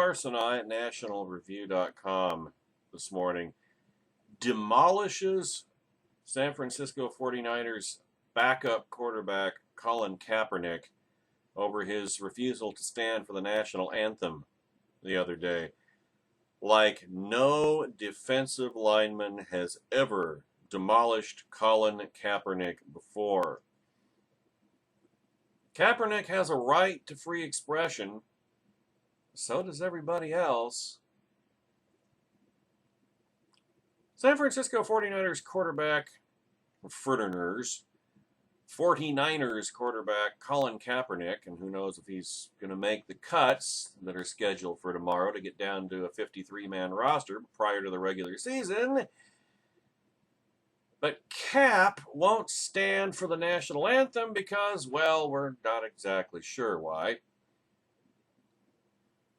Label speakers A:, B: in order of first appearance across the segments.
A: Harsinai at nationalreview.com this morning demolishes San Francisco 49ers backup quarterback Colin Kaepernick over his refusal to stand for the national anthem the other day. Like no defensive lineman has ever demolished Colin Kaepernick before. Kaepernick has a right to free expression. So does everybody else. San Francisco 49ers quarterback, 49ers quarterback Colin Kaepernick, and who knows if he's going to make the cuts that are scheduled for tomorrow to get down to a 53-man roster prior to the regular season. But Cap won't stand for the national anthem because, well, we're not exactly sure why.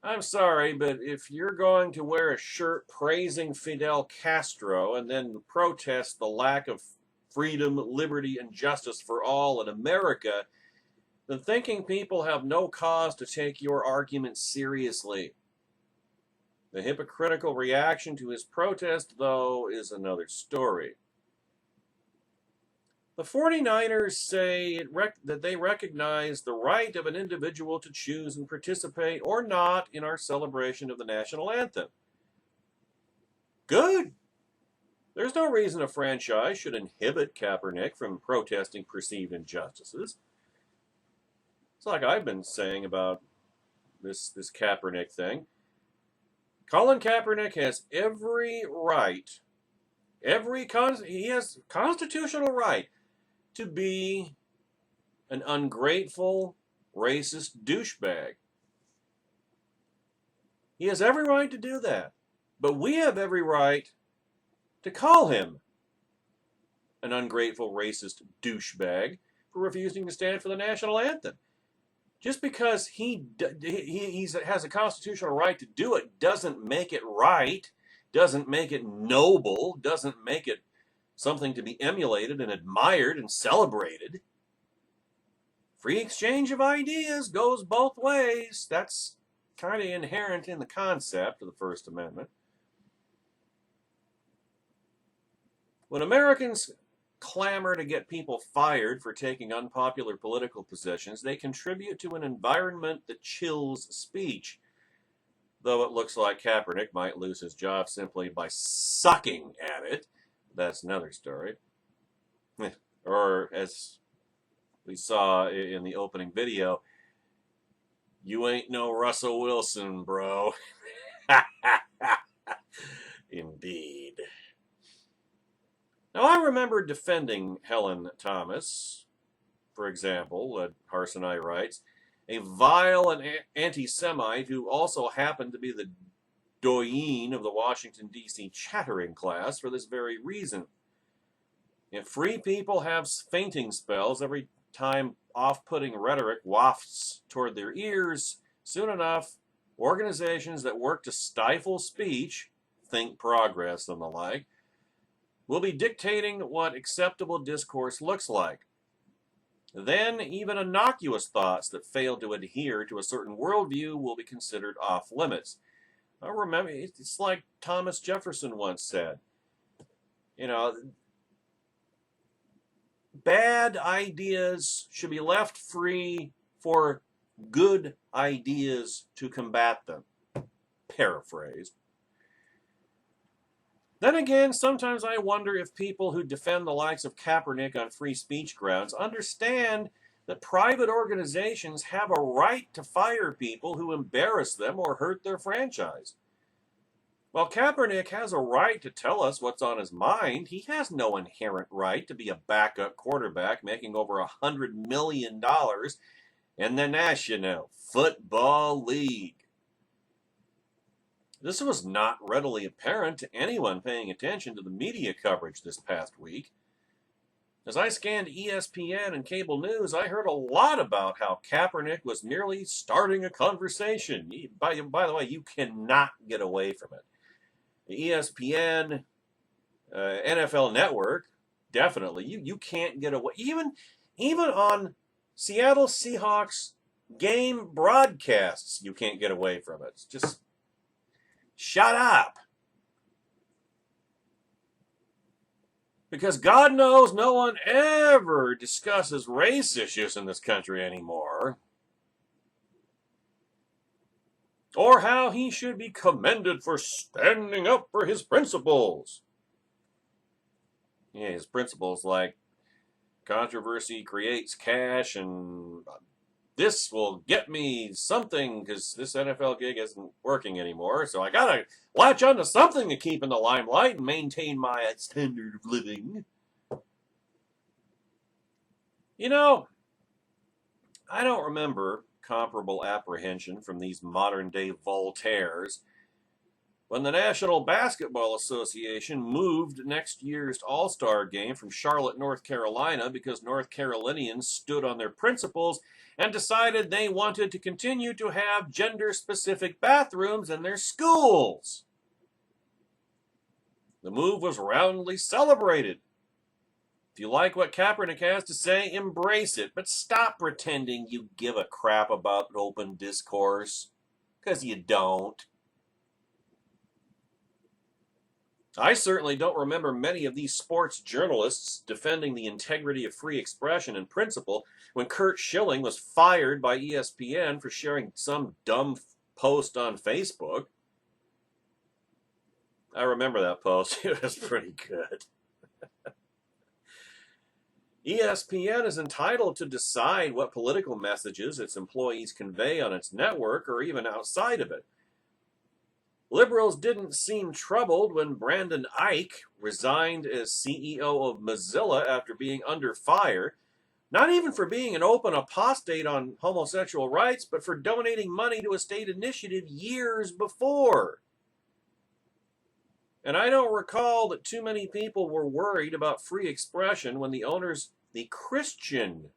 A: I'm sorry, but if you're going to wear a shirt praising Fidel Castro and then protest the lack of freedom, liberty, and justice for all in America, then thinking people have no cause to take your argument seriously. The hypocritical reaction to his protest, though, is another story. The 49ers say that they recognize the right of an individual to choose and participate or not in our celebration of the national anthem. Good. There's no reason a franchise should inhibit Kaepernick from protesting perceived injustices. It's like I've been saying about this Kaepernick thing. Colin Kaepernick has every right, he has constitutional right to be an ungrateful, racist douchebag. He has every right to do that. But we have every right to call him an ungrateful, racist douchebag for refusing to stand for the national anthem. Just because he has a constitutional right to do it doesn't make it right, doesn't make it noble, doesn't make it something to be emulated and admired and celebrated. Free exchange of ideas goes both ways. That's kind of inherent in the concept of the First Amendment. When Americans clamor to get people fired for taking unpopular political positions, they contribute to an environment that chills speech. Though it looks like Kaepernick might lose his job simply by sucking at it. That's another story. Or, as we saw in the opening video, you ain't no Russell Wilson, bro. Indeed. Now, I remember defending Helen Thomas, for example, Harsinai writes, a vile and anti-Semite who also happened to be the doyen of the Washington, D.C. chattering class for this very reason. If free people have fainting spells every time off-putting rhetoric wafts toward their ears, soon enough, organizations that work to stifle speech, Think Progress and the like, will be dictating what acceptable discourse looks like. Then, even innocuous thoughts that fail to adhere to a certain worldview will be considered off limits. I remember, it's like Thomas Jefferson once said, bad ideas should be left free for good ideas to combat them. Paraphrased. Then again, sometimes I wonder if people who defend the likes of Kaepernick on free speech grounds understand that private organizations have a right to fire people who embarrass them or hurt their franchise. While Kaepernick has a right to tell us what's on his mind, he has no inherent right to be a backup quarterback making over $100 million in the National Football League. This was not readily apparent to anyone paying attention to the media coverage this past week. As I scanned ESPN and cable news, I heard a lot about how Kaepernick was merely starting a conversation. By the way, you cannot get away from it. The ESPN, NFL Network, definitely, you can't get away. Even on Seattle Seahawks game broadcasts, you can't get away from it. It's just shut up. Because God knows no one ever discusses race issues in this country anymore. Or how he should be commended for standing up for his principles. Yeah, his principles like controversy creates cash and this will get me something because this NFL gig isn't working anymore. So I got to latch onto something to keep in the limelight and maintain my standard of living. You know, I don't remember comparable apprehension from these modern-day Voltaires when the National Basketball Association moved next year's All-Star game from Charlotte, North Carolina because North Carolinians stood on their principles and decided they wanted to continue to have gender-specific bathrooms in their schools. The move was roundly celebrated. If you like what Kaepernick has to say, embrace it, but stop pretending you give a crap about open discourse, because you don't. I certainly don't remember many of these sports journalists defending the integrity of free expression and principle when Curt Schilling was fired by ESPN for sharing some dumb post on Facebook. I remember that post. It was pretty good. ESPN is entitled to decide what political messages its employees convey on its network or even outside of it. Liberals didn't seem troubled when Brandon Ike resigned as CEO of Mozilla after being under fire, not even for being an open apostate on homosexual rights, but for donating money to a state initiative years before. And I don't recall that too many people were worried about free expression when the Christian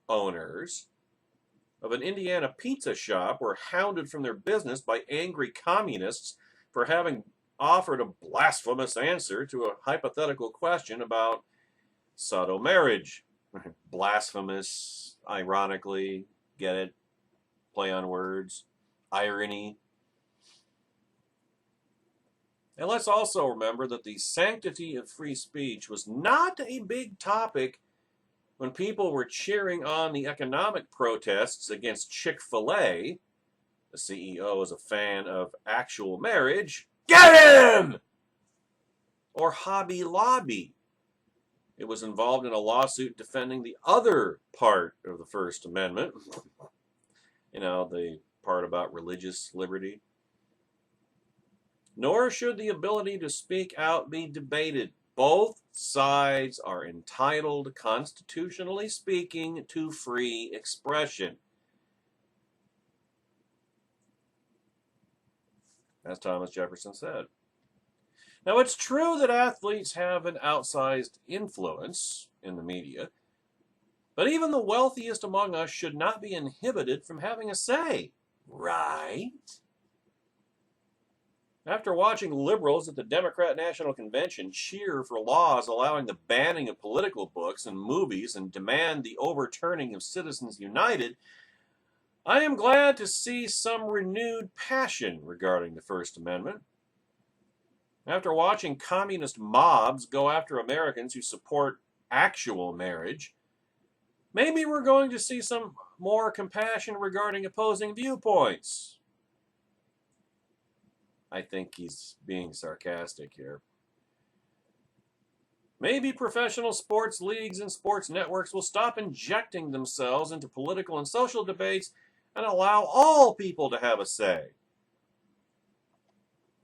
A: owners of an Indiana pizza shop were hounded from their business by angry communists for having offered a blasphemous answer to a hypothetical question about pseudo marriage. Blasphemous, ironically, get it? Play on words, irony. And let's also remember that the sanctity of free speech was not a big topic when people were cheering on the economic protests against Chick-fil-A. The CEO is a fan of actual marriage. Get him! Or Hobby Lobby. It was involved in a lawsuit defending the other part of the First Amendment. You know, the part about religious liberty. Nor should the ability to speak out be debated. Both sides are entitled, constitutionally speaking, to free expression. As Thomas Jefferson said. Now, it's true that athletes have an outsized influence in the media, but even the wealthiest among us should not be inhibited from having a say, right? After watching liberals at the Democrat National Convention cheer for laws allowing the banning of political books and movies and demand the overturning of Citizens United, I am glad to see some renewed passion regarding the First Amendment. After watching communist mobs go after Americans who support actual marriage, maybe we're going to see some more compassion regarding opposing viewpoints. I think he's being sarcastic here. Maybe professional sports leagues and sports networks will stop injecting themselves into political and social debates and allow all people to have a say.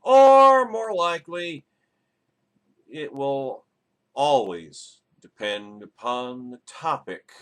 A: Or, more likely, it will always depend upon the topic